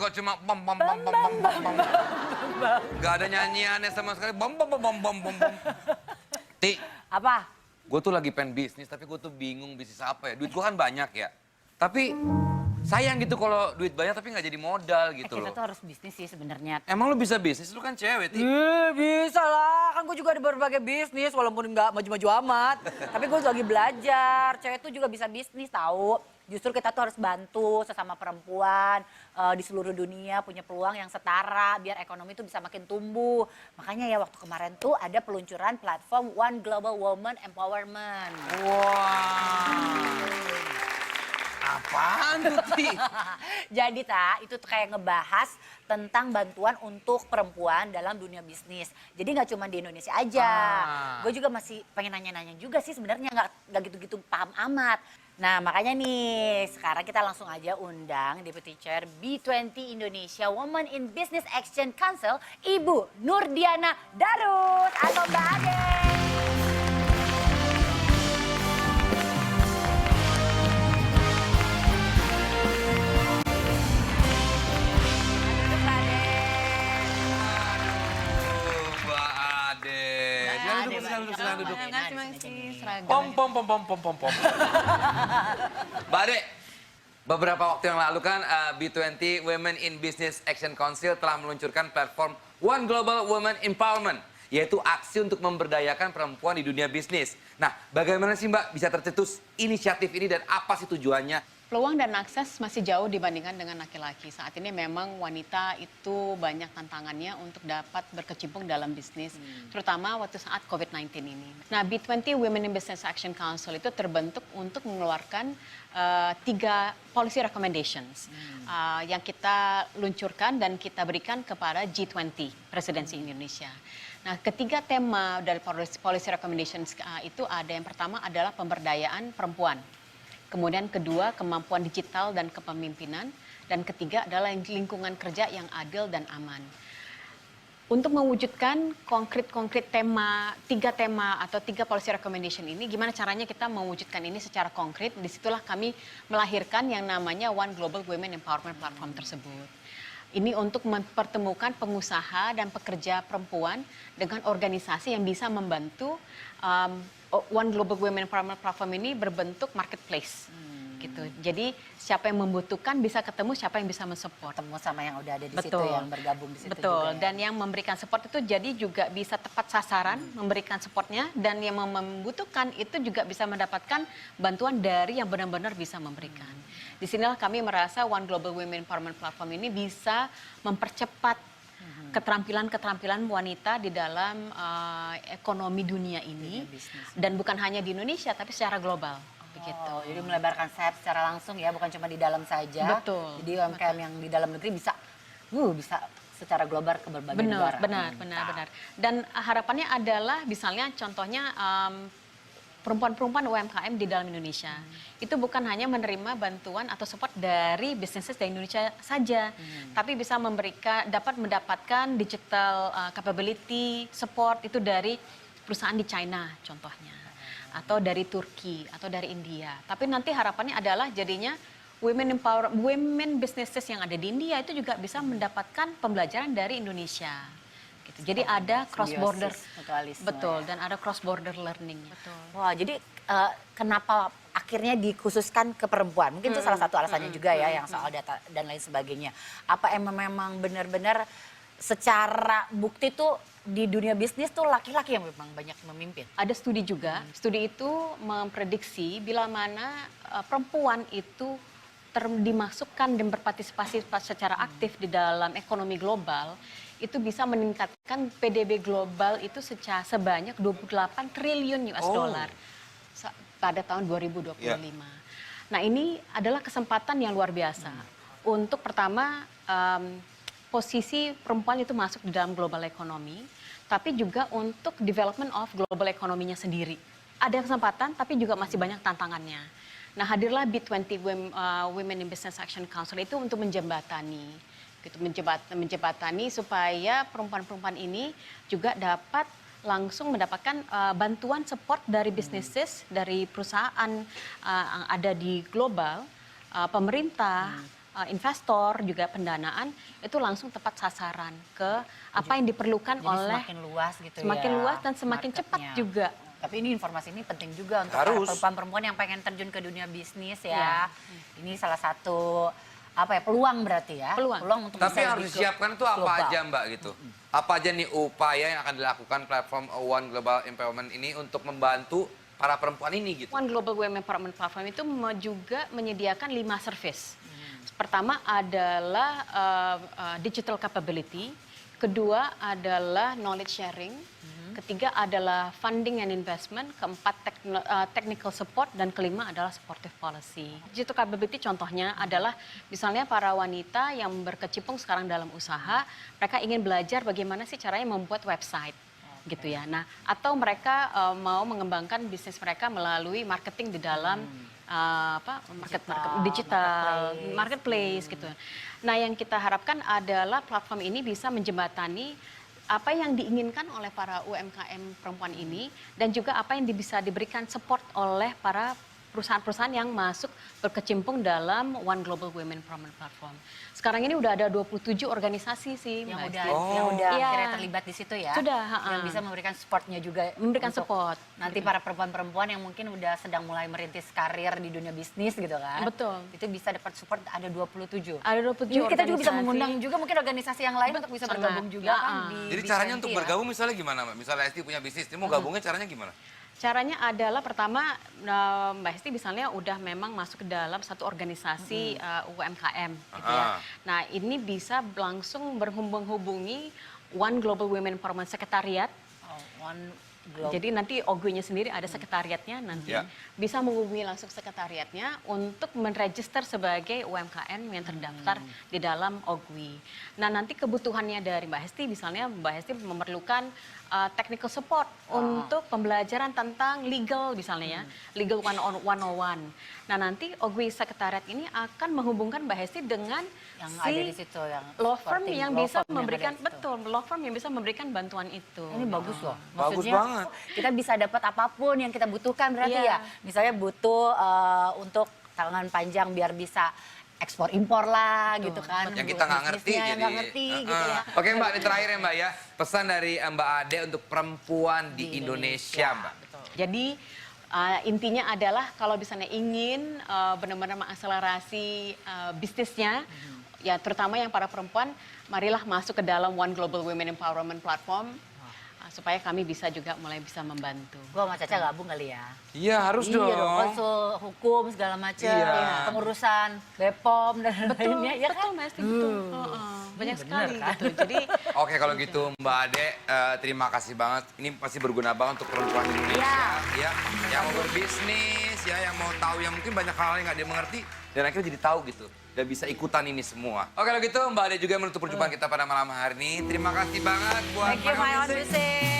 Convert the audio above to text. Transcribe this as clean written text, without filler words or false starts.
kok, cuma bam bam bam bam bam bam bam. Gak ada nyanyiannya sama sekali, bam bam bam bam bam bam. Ti, Apa? gue tuh lagi pengen bisnis, tapi gue tuh bingung bisnis apa ya. Duit gue kan banyak ya. Tapi sayang gitu kalau duit banyak tapi nggak jadi modal gitu Kita loh. tuh harus bisnis sih sebenarnya. Emang lu bisa bisnis? Lu kan cewek, Ti. Bisa lah, kan gue juga ada berbagai bisnis walaupun nggak maju-maju amat. Tapi gue lagi belajar, cewek tuh juga bisa bisnis tahu. Justru kita tuh harus bantu sesama perempuan di seluruh dunia punya peluang yang setara biar ekonomi tuh bisa makin tumbuh. Makanya ya waktu kemarin tuh ada peluncuran platform One Global Woman Empowerment. Wah. Apaan tuh, Ti? Jadi itu tuh kayak ngebahas tentang bantuan untuk perempuan dalam dunia bisnis. Jadi nggak cuma di Indonesia aja. Gue juga masih pengen nanya-nanya juga sih sebenarnya nggak gitu-gitu paham amat. Nah makanya nih sekarang kita langsung aja undang Deputy Chair B20 Indonesia Women in Business Action Council, Ibu Nurdiana Darut atau Mbak Ade. Mbak Ade. Silakan duduk. Pom Pom, pom, pom, pom, pom, pom, pom. Mbak Ade, beberapa waktu yang lalu kan B20 Women in Business Action Council telah meluncurkan platform One Global Women Empowerment, yaitu aksi untuk memberdayakan perempuan di dunia bisnis. Nah, bagaimana sih Mbak bisa tercetus inisiatif ini dan apa sih tujuannya? Peluang dan akses masih jauh dibandingkan dengan laki-laki. Saat ini memang wanita itu banyak tantangannya untuk dapat berkecimpung dalam bisnis, terutama waktu saat COVID-19 ini. Nah, B20 Women in Business Action Council itu terbentuk untuk mengeluarkan 3 policy recommendations yang kita luncurkan dan kita berikan kepada G20, Presidensi Indonesia. Nah, ketiga tema dari policy recommendations itu ada yang pertama adalah pemberdayaan perempuan. Kemudian kedua, kemampuan digital dan kepemimpinan. Dan ketiga adalah lingkungan kerja yang adil dan aman. Untuk mewujudkan konkret tema, 3 tema atau 3 policy recommendation ini, gimana caranya kita mewujudkan ini secara konkret? Disitulah kami melahirkan yang namanya One Global Women Empowerment Platform tersebut. Ini untuk mempertemukan pengusaha dan pekerja perempuan dengan organisasi yang bisa membantu One Global Women Empowerment Platform ini berbentuk marketplace. Gitu. Jadi siapa yang membutuhkan bisa ketemu, siapa yang bisa mensupport. Ketemu sama yang udah ada di situ, Betul. yang bergabung di situ Betul. juga ya. Dan yang memberikan support itu jadi juga bisa tepat sasaran memberikan supportnya, dan yang membutuhkan itu juga bisa mendapatkan bantuan dari yang benar-benar bisa memberikan. Disinilah kami merasa One Global Women Empowerment Platform ini bisa mempercepat keterampilan-keterampilan wanita di dalam ekonomi dunia ini, dan bukan hanya di Indonesia tapi secara global. Begitu. Oh, jadi melebarkan sayap secara langsung ya, bukan cuma di dalam saja. Betul. Jadi UMKM yang di dalam negeri bisa secara global ke berbagai negara. Benar. Dan harapannya adalah misalnya contohnya perempuan-perempuan UMKM di dalam Indonesia itu bukan hanya menerima bantuan atau support dari bisnis dari Indonesia saja, tapi bisa dapat mendapatkan digital capability support itu dari perusahaan di China contohnya, atau dari Turki atau dari India. Tapi nanti harapannya adalah jadinya women businesses yang ada di India itu juga bisa mendapatkan pembelajaran dari Indonesia. Gitu. Jadi ada cross border, betul, dan ada cross border learning. Betul. Wah, jadi kenapa akhirnya dikhususkan ke perempuan? Mungkin itu salah satu alasannya juga ya, yang soal data dan lain sebagainya. Apa memang benar-benar secara bukti tuh di dunia bisnis tuh laki-laki yang memang banyak memimpin? Ada studi juga. Studi itu memprediksi bila mana perempuan itu dimasukkan dan berpartisipasi secara aktif di dalam ekonomi global, itu bisa meningkatkan PDB global itu sebanyak 28 triliun US dollar pada tahun 2025. Nah, ini adalah kesempatan yang luar biasa untuk pertama posisi perempuan itu masuk di dalam global economy, tapi juga untuk development of global ekonominya sendiri. Ada kesempatan, tapi juga masih banyak tantangannya. Nah, hadirlah B20 Women in Business Action Council itu untuk menjembatani. Gitu, menjembatani supaya perempuan-perempuan ini juga dapat langsung mendapatkan bantuan support dari businesses, dari perusahaan yang ada di global, pemerintah, investor juga pendanaan itu langsung tepat sasaran ke apa yang diperlukan Jadi oleh semakin luas gitu semakin ya. luas dan semakin cepat marketnya. juga. Tapi ini informasi ini penting juga untuk Harus. para perempuan-perempuan yang pengen terjun ke dunia bisnis Iya. ya. Ini salah satu peluang berarti ya. Peluang. untuk Tapi bisa yang harus lebih disiapkan itu apa global. aja Mbak gitu? Apa aja nih upaya yang akan dilakukan platform One Global Empowerment ini untuk membantu para perempuan ini gitu? One Global Women Empowerment Platform itu juga menyediakan 5 service. Pertama adalah digital capability, kedua adalah knowledge sharing, ketiga adalah funding and investment, keempat technical support, dan kelima adalah supportive policy. Digital capability contohnya adalah misalnya para wanita yang berkecimpung sekarang dalam usaha, mereka ingin belajar bagaimana sih caranya membuat website. Gitu ya. Nah, atau mereka mau mengembangkan bisnis mereka melalui marketing di dalam digital marketplace gitu. Nah, yang kita harapkan adalah platform ini bisa menjembatani apa yang diinginkan oleh para UMKM perempuan ini dan juga apa yang bisa diberikan support oleh para perusahaan-perusahaan yang masuk berkecimpung dalam One Global Women Empowerment Platform. Sekarang ini udah ada 27 organisasi sih, yang Mbak udah Esti. yang udah Iya. akhirnya terlibat di situ ya. Sudah, Yang bisa memberikan supportnya juga. Memberikan untuk support. Nanti para perempuan-perempuan yang mungkin udah sedang mulai merintis karir di dunia bisnis gitu kan. Betul. Itu bisa dapat support ada 27. Ada 27 Ini kita juga bisa organisasi. mengundang juga mungkin organisasi yang lain untuk bisa Sangat. bergabung juga kan Ya, di Jadi B20 caranya untuk ya. bergabung misalnya gimana Mbak? Misalnya Esti punya bisnis, dia mau gabungnya caranya gimana? Caranya adalah pertama Mbak Hesti misalnya udah memang masuk ke dalam satu organisasi UMKM gitu ya. Nah, ini bisa langsung menghubungi One Global Women Empowerment Secretariat. Oh, One Global. Jadi nanti OGWI-nya sendiri ada sekretariatnya nanti. Ya. Bisa menghubungi langsung sekretariatnya untuk menregister sebagai UMKM yang terdaftar di dalam OGWI. Nah, nanti kebutuhannya dari Mbak Hesti, misalnya Mbak Hesti memerlukan technical support untuk pembelajaran tentang legal misalnya ya, legal 101. Nah, nanti OGWI sekretariat ini akan menghubungkan Mbak Hesti dengan yang si ada di situ yang law firm supporting yang law bisa firm yang ada memberikan di situ. law firm yang bisa memberikan bantuan itu. Ini bagus loh. Bagus Maksudnya banget. kita bisa dapat apapun yang kita butuhkan berarti Iya. ya. Misalnya butuh untuk tangan panjang biar bisa ekspor impor lah gitu kan. Yang kita nggak ngerti Bisnisnya yang jadi. nggak ngerti gitu ya. Oke Mbak, ini terakhir ya Mbak ya. Pesan dari Mbak Ade untuk perempuan di Indonesia Mbak. Betul. Jadi intinya adalah kalau misalnya ingin benar-benar mengakselerasi bisnisnya, ya terutama yang para perempuan, marilah masuk ke dalam One Global Women Empowerment Platform supaya kami bisa juga mulai bisa membantu. Gua sama Caca gabung kali ya. Iya harus Iya dong, dong. konsul hukum segala macam, Iya. pengurusan BPOM dan lainnya ya kan. Betul, Mas, betul. Banyak bener sekali kan? gitu. Jadi Oke kalau gitu Mbak Ade, terima kasih banget. Ini pasti berguna banget untuk perempuan di Indonesia. Ya, yang mau berbisnis, ya, yang mau tahu, yang mungkin banyak hal yang nggak dia mengerti. Dan akhirnya jadi tahu gitu. Dan bisa ikutan ini semua. Oke kalau gitu Mbak Ade juga menutup perjumpaan kita pada malam hari ini. Terima kasih banget buat Thank you my own music.